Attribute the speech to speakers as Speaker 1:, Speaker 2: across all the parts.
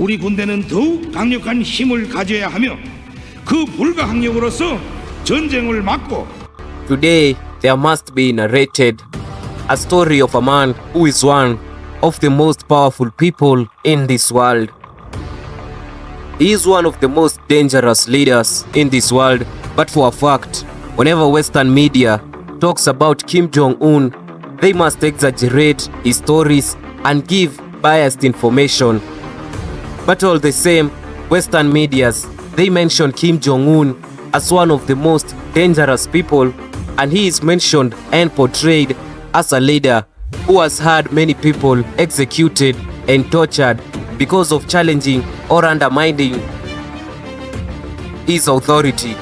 Speaker 1: 우리 군대는 더욱 강력한 힘을 가져야 하며 그 불가항력으로서 전쟁을 막고
Speaker 2: Today, there must be narrated a story of a man who is one of the most powerful people in this world. He is one of the most dangerous leaders in this world, but for a fact, whenever Western media talks about Kim Jong Un, they must exaggerate his stories and give biased information. But all the same, Western medias, they mention Kim Jong Un as one of the most dangerous people, and he is mentioned and portrayed as a leader who has had many people executed and tortured because of challenging or undermining his authority.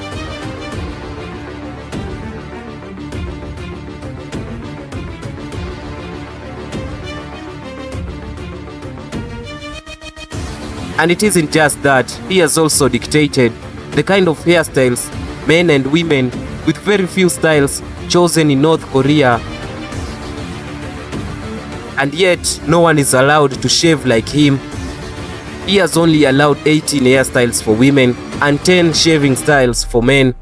Speaker 2: And it isn't just that, he has also dictated the kind of hairstyles men and women with very few styles chosen in North Korea. And yet, no one is allowed to shave like him. He has only allowed 18 hairstyles for women and 10 shaving styles for men.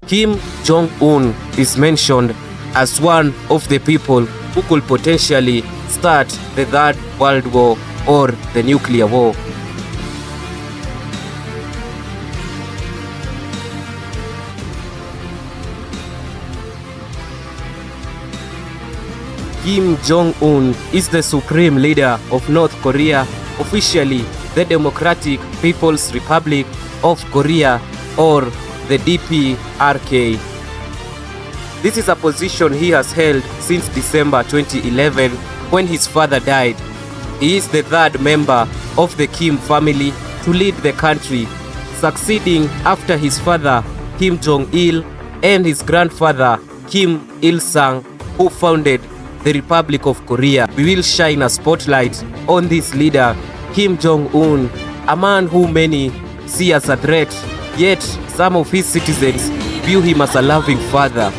Speaker 2: Kim Jong Un is mentioned as one of the people who could potentially start the Third World War or the nuclear war. Kim Jong Un is the supreme leader of North Korea, officially the Democratic People's Republic of Korea, or the DPRK. This is a position he has held since December 2011 when his father died. He is the third member of the Kim family to lead the country, succeeding after his father Kim Jong Il and his grandfather Kim Il-sung, who founded the Republic of Korea. We will shine a spotlight on this leader, Kim Jong Un, a man who many see as a threat, yet some of his citizens view him as a loving father.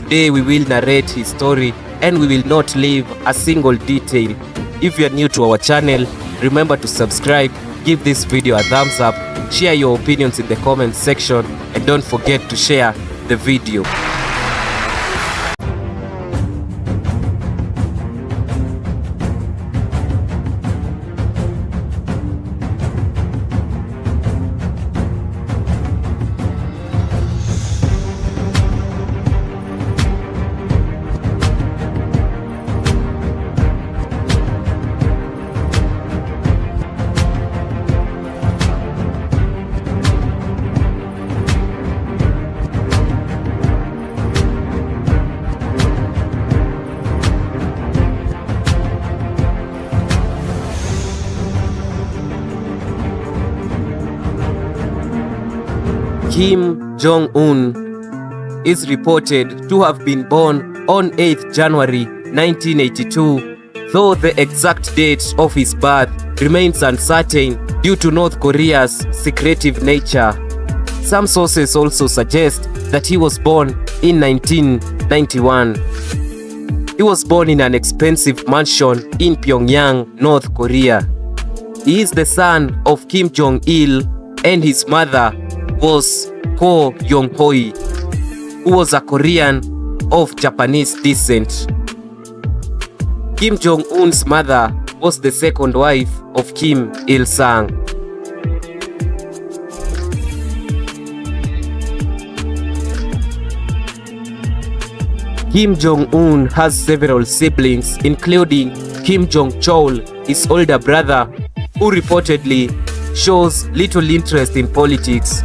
Speaker 2: Today we will narrate his story and we will not leave a single detail. If you are new to our channel, remember to subscribe, give this video a thumbs up, share your opinions in the comment section, and don't forget to share the video. Kim Jong Un is reported to have been born on 8th January 1982, though the exact date of his birth remains uncertain due to North Korea's secretive nature. Some sources also suggest that he was born in 1991. He was born in an expensive mansion in Pyongyang, North Korea. He is the son of Kim Jong Il, and his mother was Ko Yong-hoi, who was a Korean of Japanese descent. Kim Jong-un's mother was the second wife of Kim Il-sung. Kim Jong-un has several siblings, including Kim Jong-chol, his older brother, who reportedly shows little interest in politics.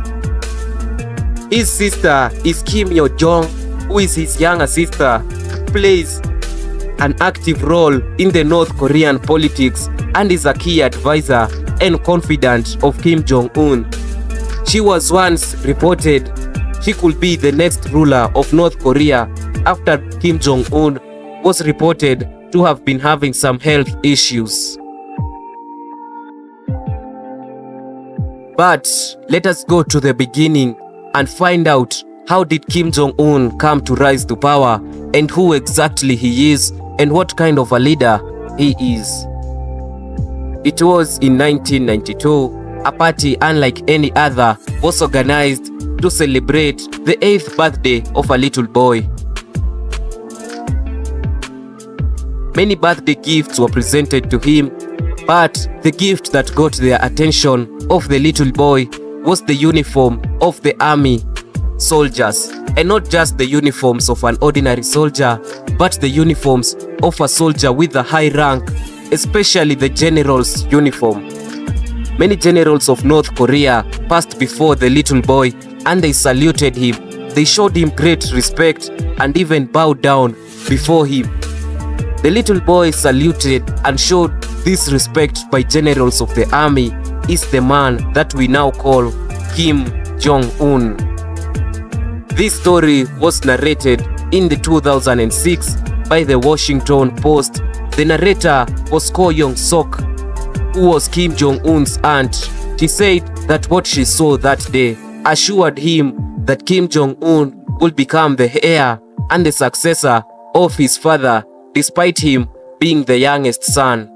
Speaker 2: His sister is Kim Yo-jong, who is his younger sister, plays an active role in the North Korean politics and is a key advisor and confidant of Kim Jong-un. She was once reported she could be the next ruler of North Korea after Kim Jong-un was reported to have been having some health issues. But let us go to the beginning and find out how did Kim Jong-un come to rise to power and who exactly he is and what kind of a leader he is. It was in 1992, a party unlike any other was organized to celebrate the 8th birthday of a little boy. Many birthday gifts were presented to him, but the gift that got the attention of the little boy was the uniform of the army soldiers, and not just the uniforms of an ordinary soldier, but the uniforms of a soldier with a high rank, especially the general's uniform. Many generals of North Korea passed before the little boy and they saluted him. They showed him great respect and even bowed down before him. The little boy saluted and showed this respect by generals of the army is the man that we now call Kim Jong Un. This story was narrated in the 2006 by the Washington Post. The narrator was Ko Young-sok, who was Kim Jong Un's aunt. She said that what she saw that day assured him that Kim Jong Un would become the heir and the successor of his father, despite him being the youngest son.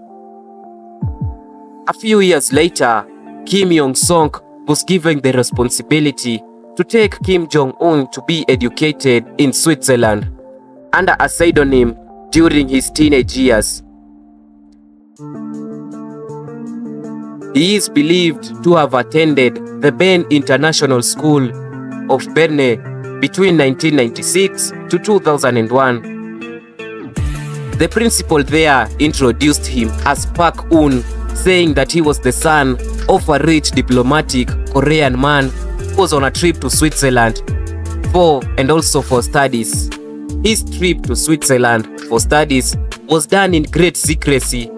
Speaker 2: A few years later, Kim Young-sok was given the responsibility to take Kim Jong Un to be educated in Switzerland under a pseudonym during his teenage years. He is believed to have attended the Bern International School of Berne between 1996 to 2001. The principal there introduced him as Park Un, saying that he was the son of a rich diplomatic Korean man who was on a trip to Switzerland and also for studies. His trip to Switzerland for studies was done in great secrecy.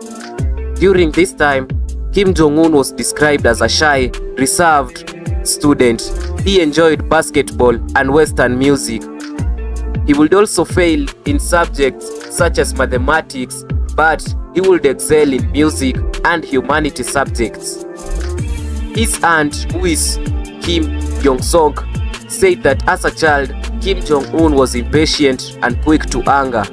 Speaker 2: During this time, Kim Jong Un was described as a shy, reserved student. He enjoyed basketball and Western music. He would also fail in subjects such as mathematics, but he would excel in music and humanity subjects. His aunt, who is Kim Young-sok, said that as a child, Kim Jong Un was impatient and quick to anger.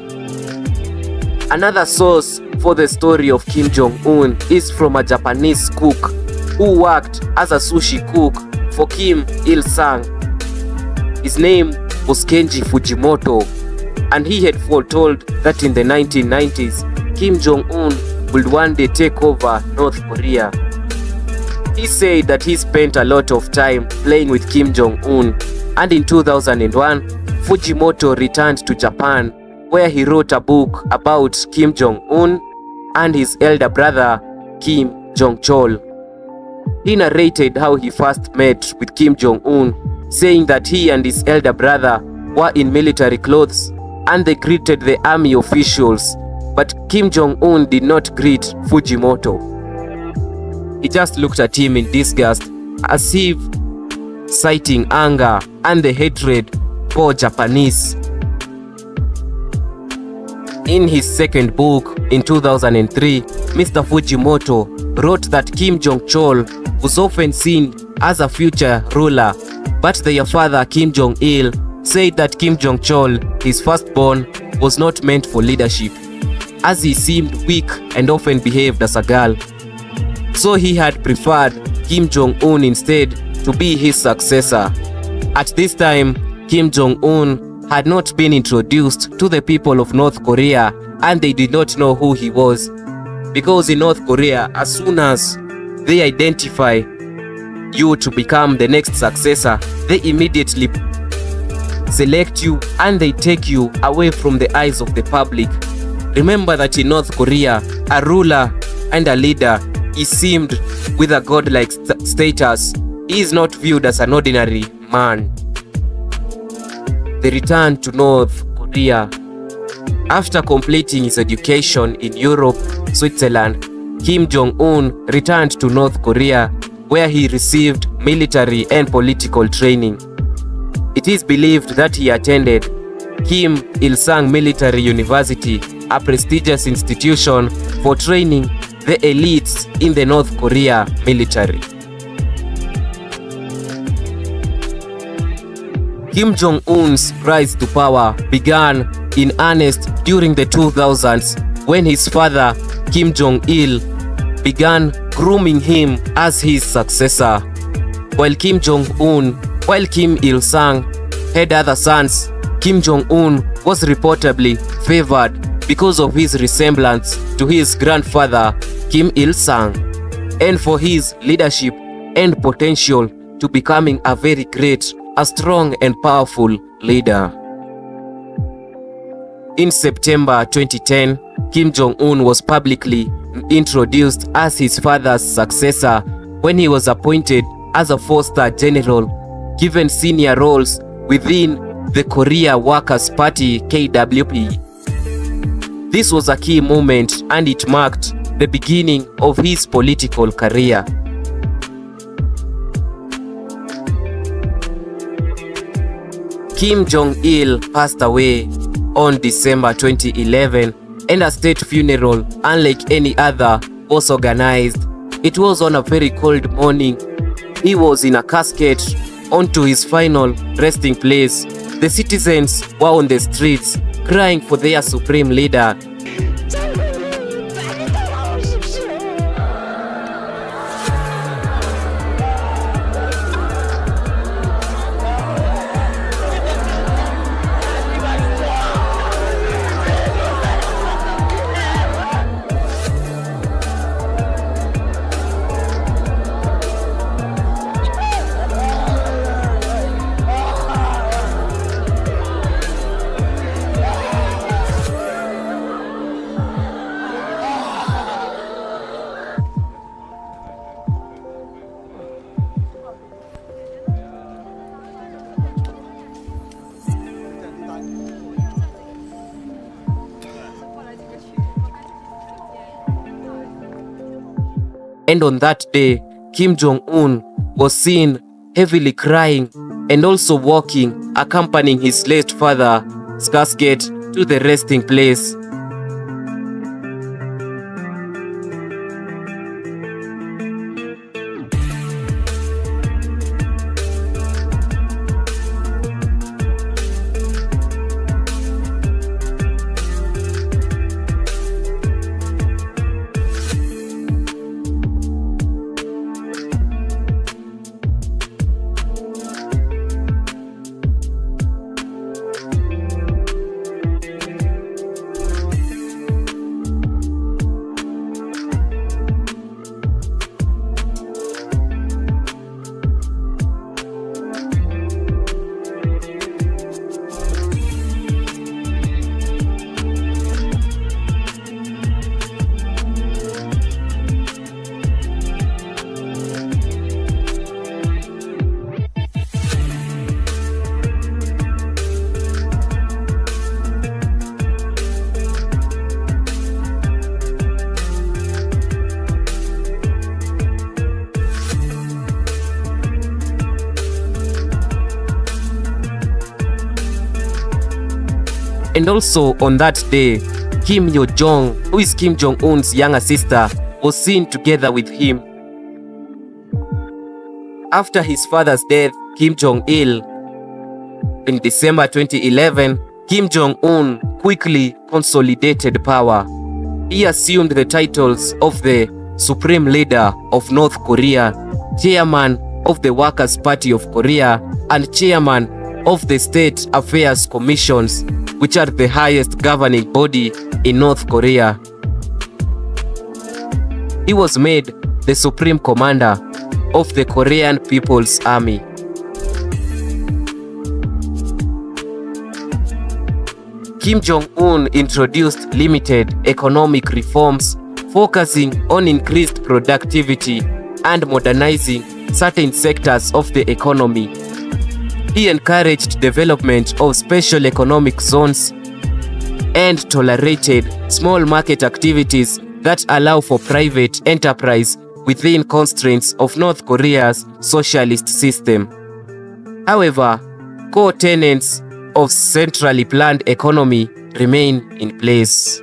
Speaker 2: Another source for the story of Kim Jong Un is from a Japanese cook who worked as a sushi cook for Kim Il-sung. His name was Kenji Fujimoto, and he had foretold that in the 1990s, Kim Jong Un would one day take over North Korea. He said that he spent a lot of time playing with Kim Jong Un, and in 2001, Fujimoto returned to Japan, where he wrote a book about Kim Jong Un and his elder brother, Kim Jong-chol. He narrated how he first met with Kim Jong Un, saying that he and his elder brother were in military clothes and they greeted the army officials, but Kim Jong Un did not greet Fujimoto. He just looked at him in disgust, as if citing anger and the hatred for Japanese. In his second book in 2003, Mr. Fujimoto wrote that Kim Jong-chol was often seen as a future ruler, but their father Kim Jong Il said that Kim Jong-chol, his firstborn, was not meant for leadership, as he seemed weak and often behaved as a girl. So he had preferred Kim Jong-un instead to be his successor. At this time, Kim Jong-un had not been introduced to the people of North Korea, and they did not know who he was. Because in North Korea, as soon as they identify you to become the next successor, they immediately select you and they take you away from the eyes of the public. Remember that in North Korea, a ruler and a leader is seemed with a godlike status. He is not viewed as an ordinary man. The return to North Korea. After completing his education in Europe, Switzerland, Kim Jong-un returned to North Korea, where he received military and political training. It is believed that he attended Kim Il-sung Military University, a prestigious institution for training the elites in the North Korea military. Kim Jong-un's rise to power began in earnest during the 2000s when his father, Kim Jong Il, began grooming him as his successor. While Kim Il-sung had other sons, Kim Jong Un was reportedly favored because of his resemblance to his grandfather Kim Il-sung, and for his leadership and potential to becoming a very great, a strong and powerful leader. In September 2010, Kim Jong Un was publicly introduced as his father's successor when he was appointed as a 4-star general, given senior roles within the Korea Workers' Party (KWP). This was a key moment and it marked the beginning of his political career. Kim Jong Il passed away on December 2011, and a state funeral, unlike any other, was organized. It was on a very cold morning. He was in a casket onto his final resting place. The citizens were on the streets crying for their supreme leader. And on that day, Kim Jong Un was seen heavily crying and also walking, accompanying his late father's casket to the resting place. And also on that day, Kim Yo-jong, who is Kim Jong-un's younger sister, was seen together with him. After his father's death, Kim Jong Il, in December 2011, Kim Jong-un quickly consolidated power. He assumed the titles of the Supreme Leader of North Korea, Chairman of the Workers' Party of Korea, and Chairman of the State Affairs Commissions, which are the highest governing body in North Korea. He was made the Supreme Commander of the Korean People's Army. Kim Jong-un introduced limited economic reforms, focusing on increased productivity and modernizing certain sectors of the economy. He encouraged development of special economic zones and tolerated small market activities that allow for private enterprise within constraints of North Korea's socialist system. However, core tenets of centrally planned economy remain in place.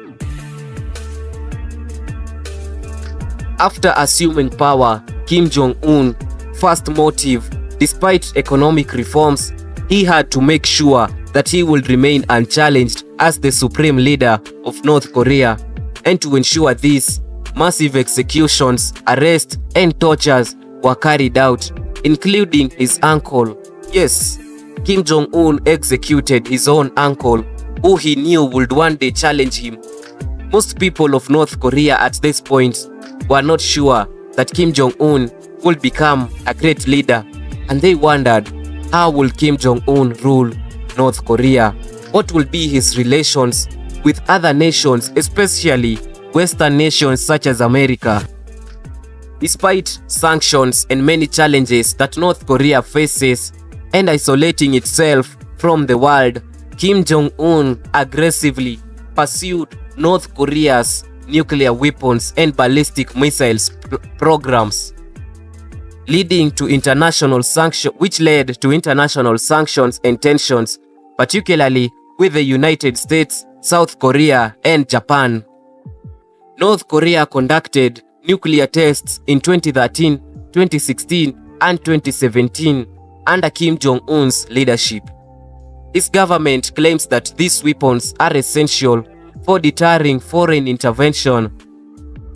Speaker 2: After assuming power, Kim Jong-un's first motive, despite economic reforms, he had to make sure that he would remain unchallenged as the supreme leader of North Korea. And to ensure this, massive executions, arrests, and tortures were carried out, including his uncle. Yes, Kim Jong Un executed his own uncle, who he knew would one day challenge him. Most people of North Korea at this point were not sure that Kim Jong Un would become a great leader, and they wondered, how will Kim Jong Un rule North Korea? What will be his relations with other nations, especially Western nations such as America? Despite sanctions and many challenges that North Korea faces and isolating itself from the world, Kim Jong Un aggressively pursued North Korea's nuclear weapons and ballistic missiles programs, leading to international which led to international sanctions and tensions, particularly with the United States, South Korea, and Japan. North Korea conducted nuclear tests in 2013, 2016, and 2017 under Kim Jong Un's leadership. His government claims that these weapons are essential for deterring foreign intervention,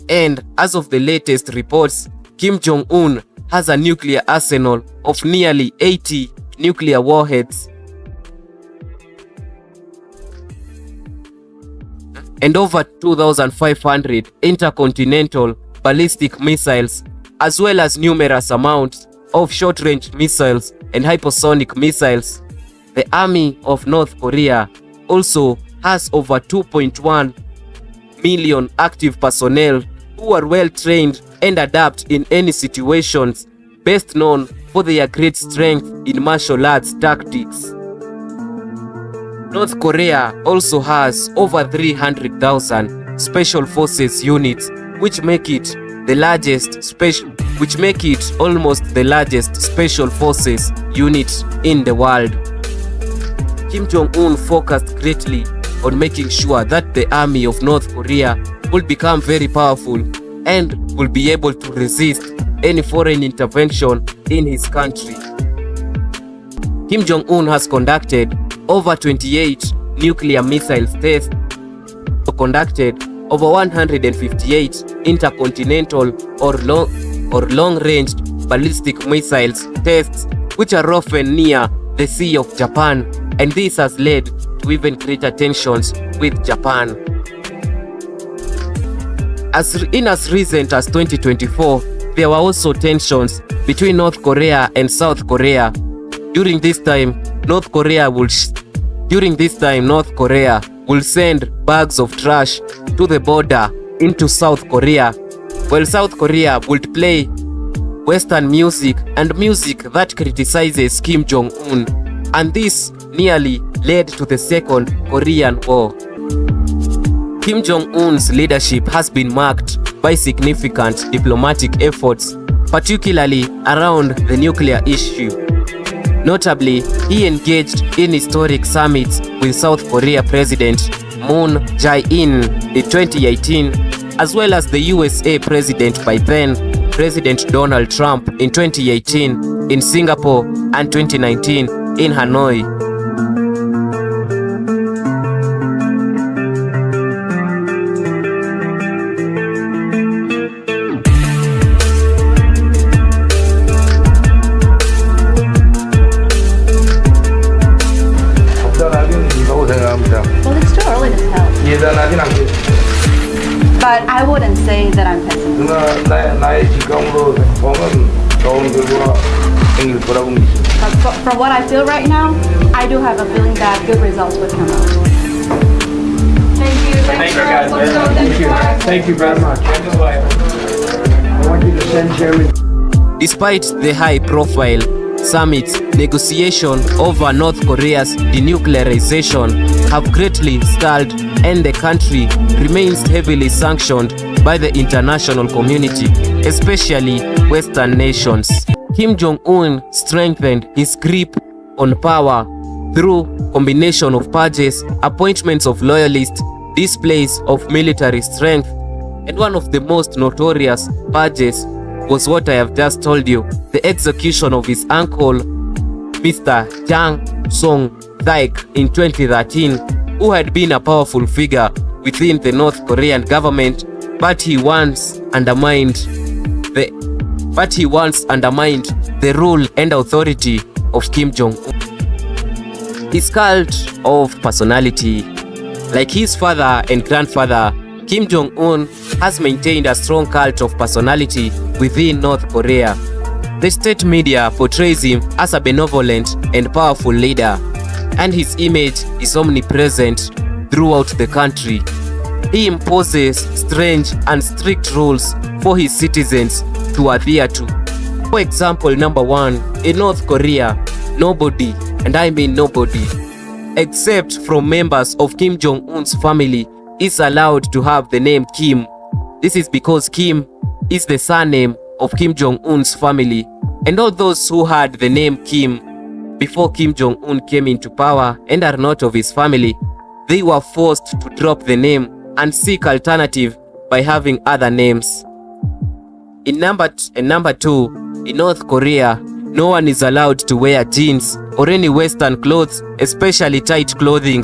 Speaker 2: and as of the latest reports, Kim Jong Un has a nuclear arsenal of nearly 80 nuclear warheads and over 2,500 intercontinental ballistic missiles, as well as numerous amounts of short-range missiles and hypersonic missiles. The army of North Korea also has over 2.1 million active personnel who are well trained and adapt in any situations, best known for their great strength in martial arts tactics. North Korea also has over 300,000 special forces units, which make it almost the largest special forces unit in the world. Kim Jong Un focused greatly on making sure that the army of North Korea will become very powerful and will be able to resist any foreign intervention in his country. Kim Jong Un has conducted over 28 nuclear missile tests, conducted over 158 intercontinental or long-range ballistic missiles tests, which are often near the Sea of Japan, and this has led to even greater tensions with Japan. As recent as 2024, there were also tensions between North Korea and South Korea. During this time, North Korea will send bags of trash to the border into South Korea, while South Korea would play Western music and music that criticizes Kim Jong Un, and this nearly led to the Second Korean War. Kim Jong Un's leadership has been marked by significant diplomatic efforts, particularly around the nuclear issue. Notably, he engaged in historic summits with South Korea President Moon Jae-in in 2018, as well as the USA President by then, President Donald Trump in 2018 in Singapore and 2019 in Hanoi.
Speaker 3: Well, it's too early to tell. But I wouldn't say that I'm pessimistic. But from what I feel right now, I do have a feeling that good results would come out. Thank you. Thank you.
Speaker 4: Thank you very much. I want you to send Chairman.
Speaker 2: Despite the high-profile summits, negotiations over North Korea's denuclearization have greatly stalled, and the country remains heavily sanctioned by the international community, especially Western nations. Kim Jong Un strengthened his grip on power through combination of purges, appointments of loyalists, displays of military strength, and one of the most notorious purges was what I have just told you, the execution of his uncle, Mr. Jang Song-taek, in 2013, who had been a powerful figure within the North Korean government but he once undermined the rule and authority of Kim Jong Un. His cult of personality, like his father and grandfather, Kim Jong Un has maintained a strong cult of personality within North Korea. The state media portrays him as a benevolent and powerful leader, and his image is omnipresent throughout the country. He imposes strange and strict rules for his citizens to adhere to. For example, number 1, in North Korea, nobody, and I mean nobody, except from members of Kim Jong Un's family, is allowed to have the name Kim. This is because Kim is the surname of Kim Jong Un's family, and all those who had the name Kim before Kim Jong Un came into power and are not of his family, they were forced to drop the name and seek alternative by having other names. In number 2, in North Korea, no one is allowed to wear jeans or any Western clothes, especially tight clothing.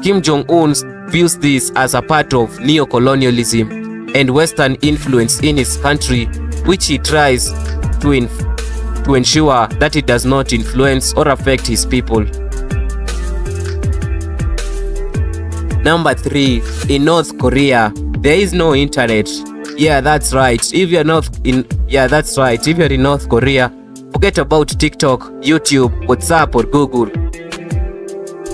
Speaker 2: Kim Jong Un views this as a part of neo-colonialism and Western influence in his country, which he tries to ensure that it does not influence or affect his people. Number 3, in North Korea, there is no internet. Yeah, that's right. If you're in North Korea, forget about TikTok, YouTube, WhatsApp, or Google.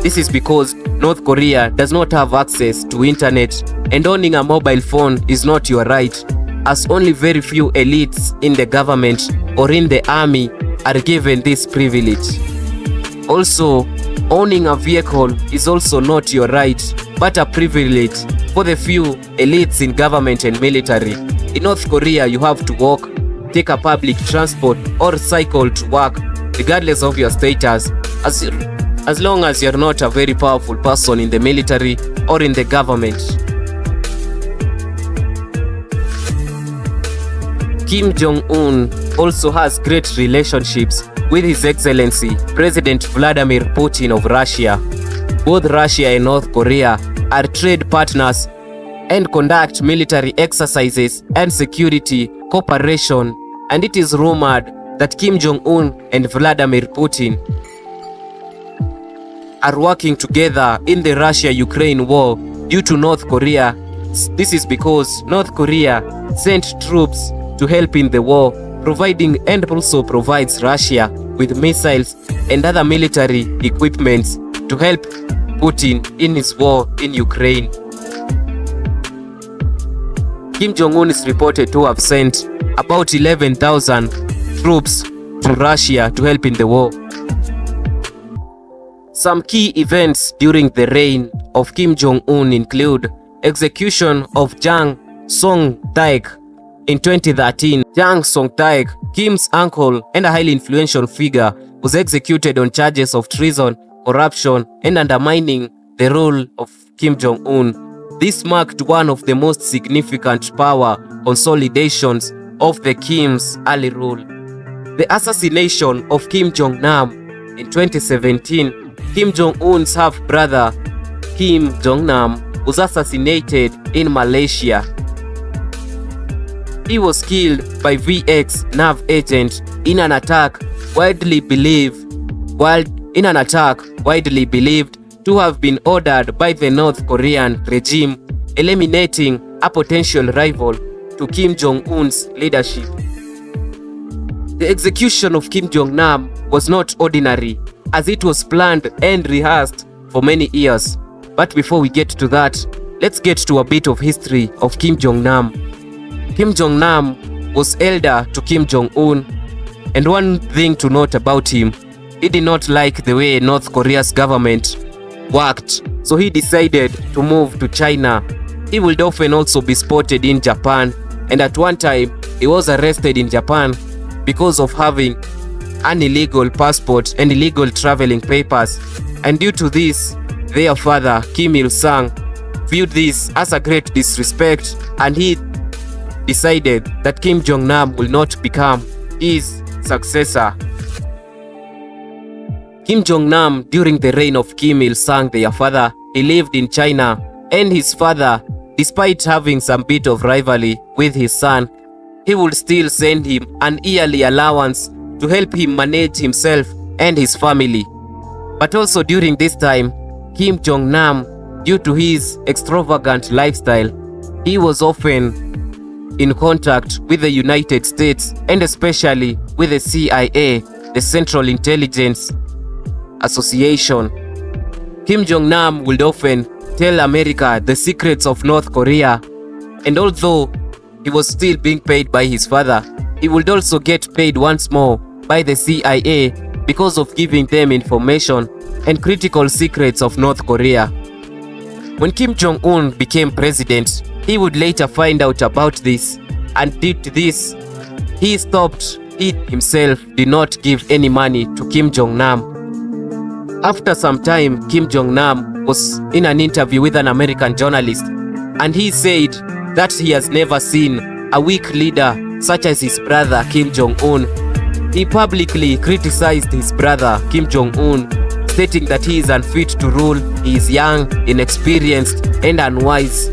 Speaker 2: This is because North Korea does not have access to internet, and owning a mobile phone is not your right, as only very few elites in the government or in the army are given this privilege. Also, owning a vehicle is also not your right, but a privilege for the few elites in government and military. In North Korea, you have to walk, take a public transport, or cycle to work, regardless of your status, as long as you're not a very powerful person in the military or in the government. Kim Jong Un also has great relationships with His Excellency President Vladimir Putin of Russia. Both Russia and North Korea are trade partners and conduct military exercises and security cooperation, and it is rumored that Kim Jong Un and Vladimir Putin are working together in the Russia-Ukraine war due to North Korea. This is because North Korea sent troops to help in the war, providing and also provides Russia with missiles and other military equipments to help Putin in his war in Ukraine. Kim Jong Un is reported to have sent about 11,000 troops to Russia to help in the war. Some key events during the reign of Kim Jong Un include execution of Jang Song-taek in 2013. Jang Song-taek, Kim's uncle and a highly influential figure, was executed on charges of treason, corruption, and undermining the rule of Kim Jong Un. This marked one of the most significant power consolidations of the Kim's early rule. The assassination of Kim Jong Nam in 2017. Kim Jong Un's half-brother, Kim Jong Nam, was assassinated in Malaysia. He was killed by VX nav agent in an attack widely believed to have been ordered by the North Korean regime, eliminating a potential rival to Kim Jong Un's leadership. The execution of Kim Jong Nam was not ordinary, as it was planned and rehearsed for many years. But before we get to that, let's get to a bit of history of Kim Jong Nam. Kim Jong Nam was elder to Kim Jong Un, and one thing to note about him, he did not like the way North Korea's government worked, so he decided to move to China. He would often also be spotted in Japan, and at one time he was arrested in Japan because of having an illegal passport and illegal traveling papers, and due to this, their father Kim Il-sung viewed this as a great disrespect, and he decided that Kim Jong Nam will not become his successor. Kim Jong Nam, during the reign of Kim Il-sung, their father, he lived in China, and his father despite having some bit of rivalry with his son, he would still send him an yearly allowance to help him manage himself and his family. But also during this time, Kim Jong Un, due to his extravagant lifestyle, he was often in contact with the United States and especially with the CIA, the Central Intelligence Association. Kim Jong Un would often tell America the secrets of North Korea, and although he was still being paid by his father, he would also get paid once more by the CIA because of giving them information and critical secrets of North Korea. When Kim Jong Un became president, he would later find out about this, and due to this, he stopped. He himself did not give any money to Kim Jong Nam. After some time, Kim Jong Nam was in an interview with an American journalist, and he said that he has never seen a weak leader such as his brother Kim Jong Un. He publicly criticized his brother Kim Jong Un, stating that he is unfit to rule, he is young, inexperienced, and unwise.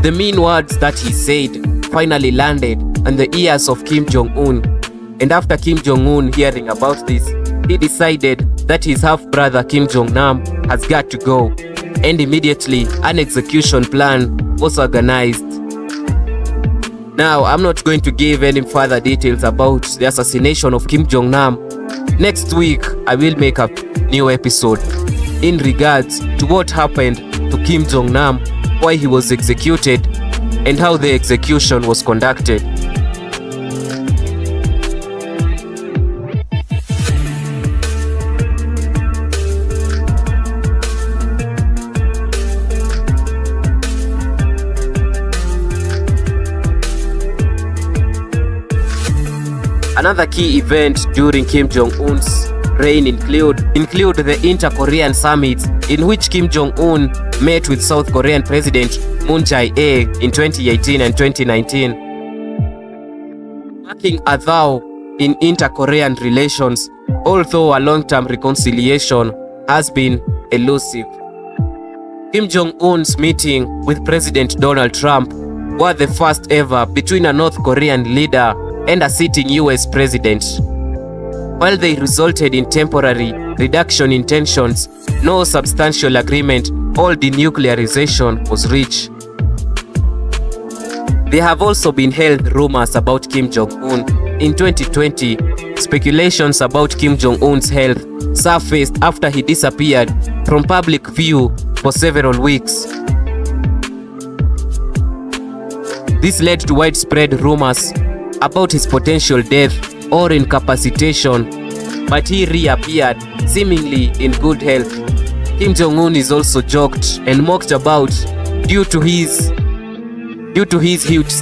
Speaker 2: The mean words that he said finally landed on the ears of Kim Jong Un, and after Kim Jong Un hearing about this, he decided that his half-brother Kim Jong Nam has got to go, and immediately an execution plan was organized. Now, I'm not going to give any further details about the assassination of Kim Jong Nam. Next week, I will make a new episode in regards to what happened to Kim Jong Nam, why he was executed, and how the execution was conducted. Another key event during Kim Jong-un's reign include the Inter-Korean Summit, in which Kim Jong-un met with South Korean President Moon Jae-in in 2018 and 2019. Marking a thaw in inter-Korean relations, although a long-term reconciliation has been elusive. Kim Jong-un's meeting with President Donald Trump were the first ever between a North Korean leader and a sitting US president. While they resulted in temporary reduction in tensions, no substantial agreement or denuclearization was reached. There have also been held rumors about Kim Jong-un. In 2020, speculations about Kim Jong-un's health surfaced after he disappeared from public view for several weeks. This led to widespread rumors about his potential death or incapacitation, but he reappeared, seemingly in good health. Kim Jong-un is also joked and mocked about due to his huge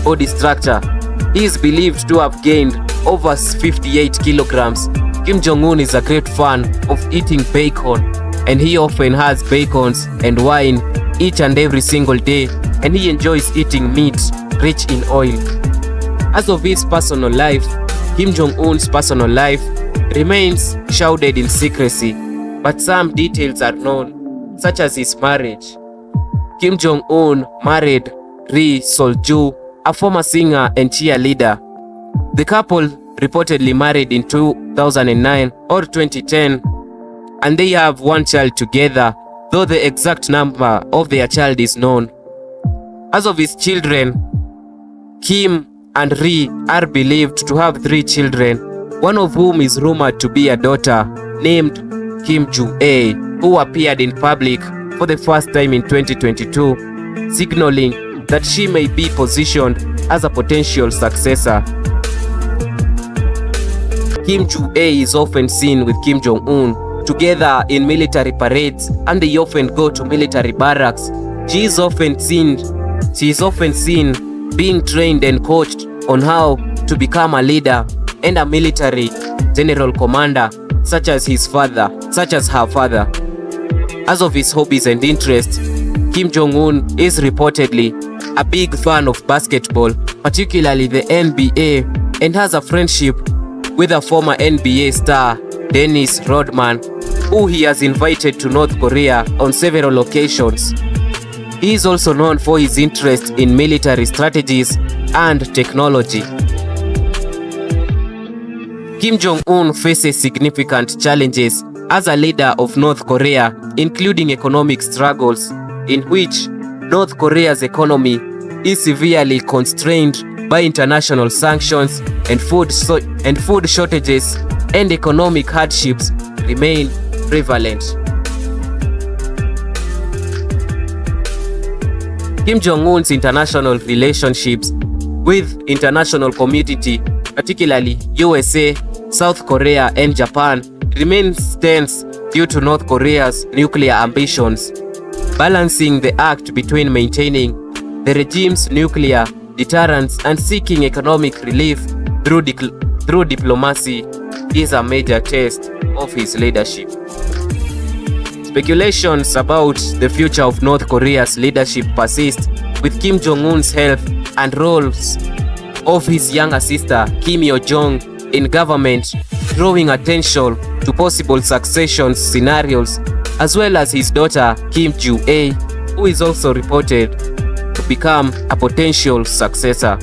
Speaker 2: body structure. He is believed to have gained over 58 kilograms. Kim Jong-un is a great fan of eating bacon, and he often has bacons and wine each and every single day, and he enjoys eating meat rich in oil. As of his personal life, Kim Jong-un's personal life remains shrouded in secrecy, but some details are known, such as his marriage. Kim Jong-un married Ri Sol-ju, a former singer and cheerleader. The couple reportedly married in 2009 or 2010, and they have one child together, though the exact number of their child is known. As of his children, Kim and Ri are believed to have 3 children, one of whom is rumored to be a daughter named Kim Jong Il, who appeared in public for the first time in 2022, signaling that she may be positioned as a potential successor. Kim Jong Il is often seen with Kim Jong-un together in military parades, and they often go to military barracks. She is often seen being trained and coached on how to become a leader and a military general commander, such as her father. As of his hobbies and interests, Kim Jong-un is reportedly a big fan of basketball, particularly the NBA, and has a friendship with a former NBA star, Dennis Rodman, who he has invited to North Korea on several occasions. He is also known for his interest in military strategies and technology. Kim Jong Un faces significant challenges as a leader of North Korea, including economic struggles, in which North Korea's economy is severely constrained by international sanctions, and food shortages and economic hardships remain prevalent. Kim Jong Un's international relationships with international community, particularly USA, South Korea, and Japan, remains tense due to North Korea's nuclear ambitions, balancing the act between maintaining the regime's nuclear deterrence and seeking economic relief through diplomacy is a major test of his leadership. Speculations about the future of North Korea's leadership persist, with Kim Jong Un's health and roles of his younger sister Kim Yo-jong in government drawing attention to possible succession scenarios, as well as his daughter Kim Jong-il, who is also reported to become a potential successor.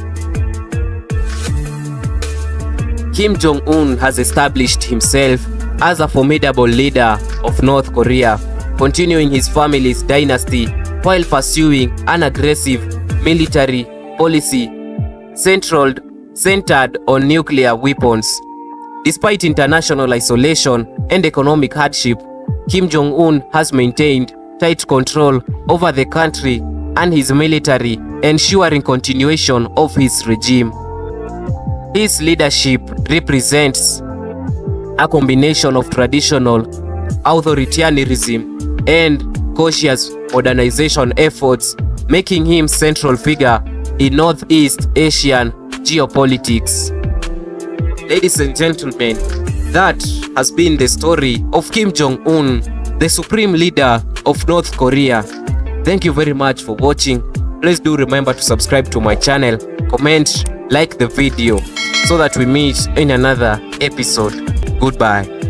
Speaker 2: Kim Jong Un has established himself as a formidable leader of North Korea, continuing his family's dynasty while pursuing an aggressive military policy centered on nuclear weapons. Despite international isolation and economic hardship, Kim Jong Un has maintained tight control over the country and his military, ensuring continuation of his regime. His leadership represents a combination of traditional authoritarianism and cautious modernization efforts, making him central figure in Northeast Asian geopolitics. Ladies and gentlemen, that has been the story of Kim Jong Un, the supreme leader of North Korea. Thank you very much for watching. Please do remember to subscribe to my channel, comment, like the video, so that we meet in another episode. Goodbye.